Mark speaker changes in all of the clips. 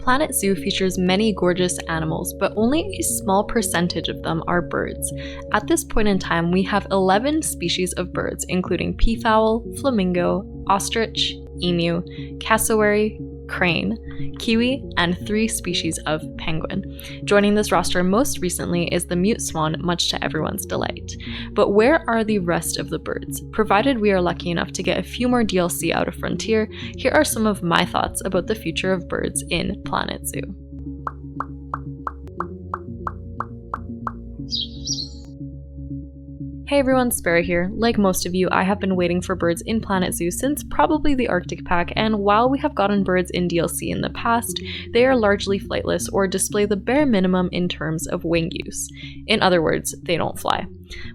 Speaker 1: Planet Zoo features many gorgeous animals, but only a small percentage of them are birds. At this point in time, we have 11 species of birds, including peafowl, flamingo, ostrich, emu, cassowary, crane, kiwi, and 3 species of penguin. Joining this roster most recently is the mute swan, much to everyone's delight. But where are the rest of the birds? Provided we are lucky enough to get a few more DLC out of Frontier, here are some of my thoughts about the future of birds in Planet Zoo. Hey everyone, Sparrow here. Like most of you, I have been waiting for birds in Planet Zoo since probably the Arctic Pack, and while we have gotten birds in DLC in the past, they are largely flightless or display the bare minimum in terms of wing use. In other words, they don't fly.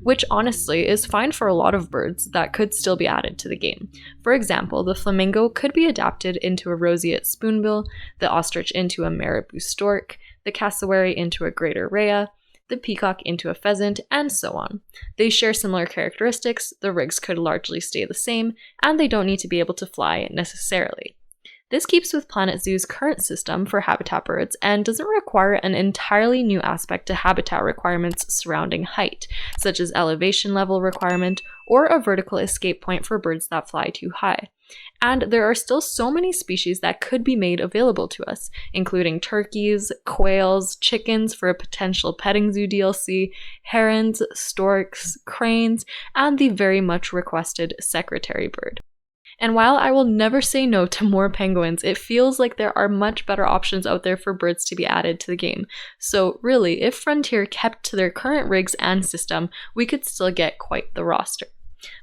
Speaker 1: Which honestly is fine for a lot of birds that could still be added to the game. For example, the flamingo could be adapted into a roseate spoonbill, the ostrich into a marabou stork, the cassowary into a greater rhea, the peacock into a pheasant, and so on. They share similar characteristics, the rigs could largely stay the same, and they don't need to be able to fly necessarily. This keeps with Planet Zoo's current system for habitat birds and doesn't require an entirely new aspect to habitat requirements surrounding height, such as elevation level requirement or a vertical escape point for birds that fly too high. And there are still so many species that could be made available to us, including turkeys, quails, chickens for a potential petting zoo DLC, herons, storks, cranes, and the very much requested secretary bird. And while I will never say no to more penguins, it feels like there are much better options out there for birds to be added to the game. So really, if Frontier kept to their current rigs and system, we could still get quite the roster.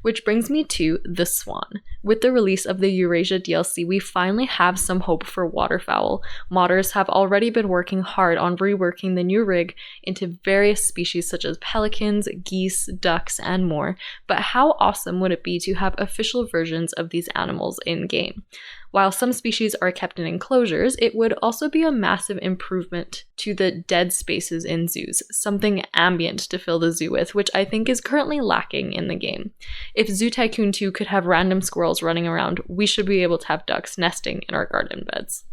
Speaker 1: Which brings me to the swan. With the release of the Eurasia DLC, we finally have some hope for waterfowl. Modders have already been working hard on reworking the new rig into various species such as pelicans, geese, ducks, and more, but how awesome would it be to have official versions of these animals in-game? While some species are kept in enclosures, it would also be a massive improvement to the dead spaces in zoos, something ambient to fill the zoo with, which I think is currently lacking in the game. If Zoo Tycoon 2 could have random squirrels running around, we should be able to have ducks nesting in our garden beds.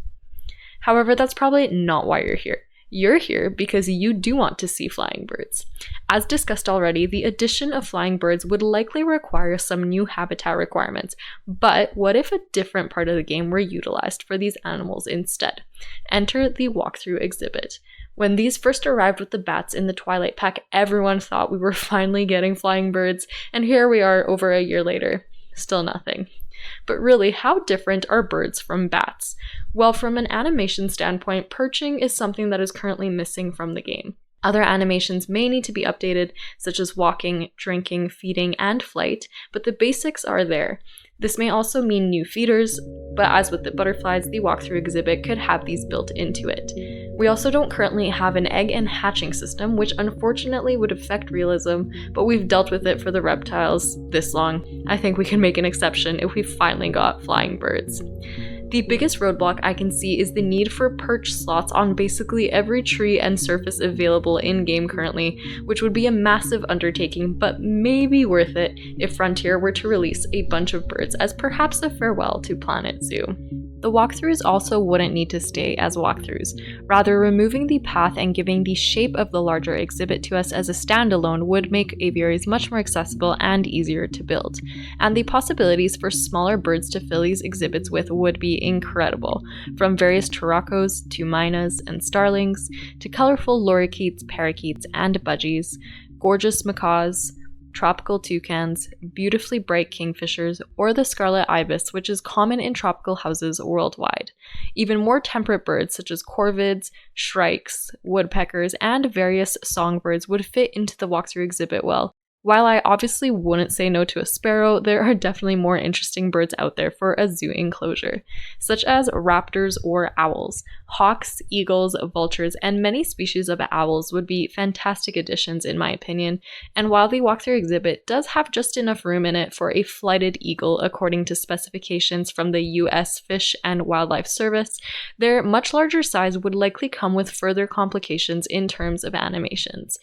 Speaker 1: However, that's probably not why you're here. You're here because you do want to see flying birds. As discussed already, the addition of flying birds would likely require some new habitat requirements, but what if a different part of the game were utilized for these animals instead? Enter the walkthrough exhibit. When these first arrived with the bats in the Twilight Pack, everyone thought we were finally getting flying birds, and here we are over a year later. Still nothing. But really, how different are birds from bats? Well, from an animation standpoint, perching is something that is currently missing from the game. Other animations may need to be updated, such as walking, drinking, feeding, and flight, but the basics are there. This may also mean new feeders, but as with the butterflies, the walkthrough exhibit could have these built into it. We also don't currently have an egg and hatching system, which unfortunately would affect realism, but we've dealt with it for the reptiles this long. I think we can make an exception if we finally got flying birds. The biggest roadblock I can see is the need for perch slots on basically every tree and surface available in-game currently, which would be a massive undertaking, but maybe worth it if Frontier were to release a bunch of birds as perhaps a farewell to Planet Zoo. The walkthroughs also wouldn't need to stay as walkthroughs. Rather, removing the path and giving the shape of the larger exhibit to us as a standalone would make aviaries much more accessible and easier to build. And the possibilities for smaller birds to fill these exhibits with would be incredible, from various turacos to mynas and starlings, to colorful lorikeets, parakeets, and budgies, gorgeous macaws, tropical toucans, beautifully bright kingfishers, or the scarlet ibis, which is common in tropical houses worldwide. Even more temperate birds such as corvids, shrikes, woodpeckers, and various songbirds would fit into the walkthrough exhibit well. While I obviously wouldn't say no to a sparrow, there are definitely more interesting birds out there for a zoo enclosure, such as raptors or owls. Hawks, eagles, vultures, and many species of owls would be fantastic additions in my opinion, and while the walkthrough exhibit does have just enough room in it for a flighted eagle according to specifications from the US Fish and Wildlife Service, their much larger size would likely come with further complications in terms of animations.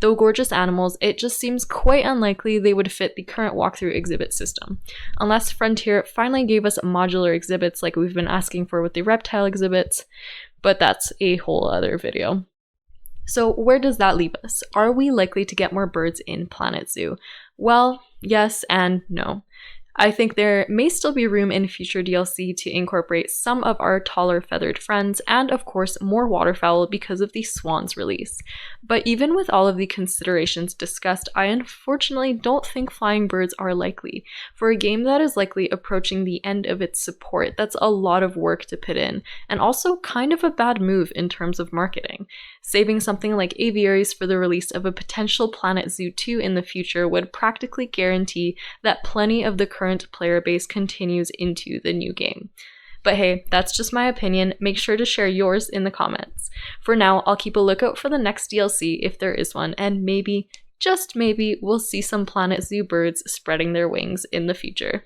Speaker 1: Though gorgeous animals, it just seems quite unlikely they would fit the current walkthrough exhibit system, unless Frontier finally gave us modular exhibits like we've been asking for with the reptile exhibits, but that's a whole other video. So where does that leave us? Are we likely to get more birds in Planet Zoo? Well, yes and no. I think there may still be room in future DLC to incorporate some of our taller feathered friends, and of course more waterfowl because of the Swans release. But even with all of the considerations discussed, I unfortunately don't think flying birds are likely. For a game that is likely approaching the end of its support, that's a lot of work to put in, and also kind of a bad move in terms of marketing. Saving something like aviaries for the release of a potential Planet Zoo 2 in the future would practically guarantee that plenty of the current player base continues into the new game. But hey, that's just my opinion. Make sure to share yours in the comments. For now, I'll keep a lookout for the next DLC if there is one, and maybe, just maybe, we'll see some Planet Zoo birds spreading their wings in the future.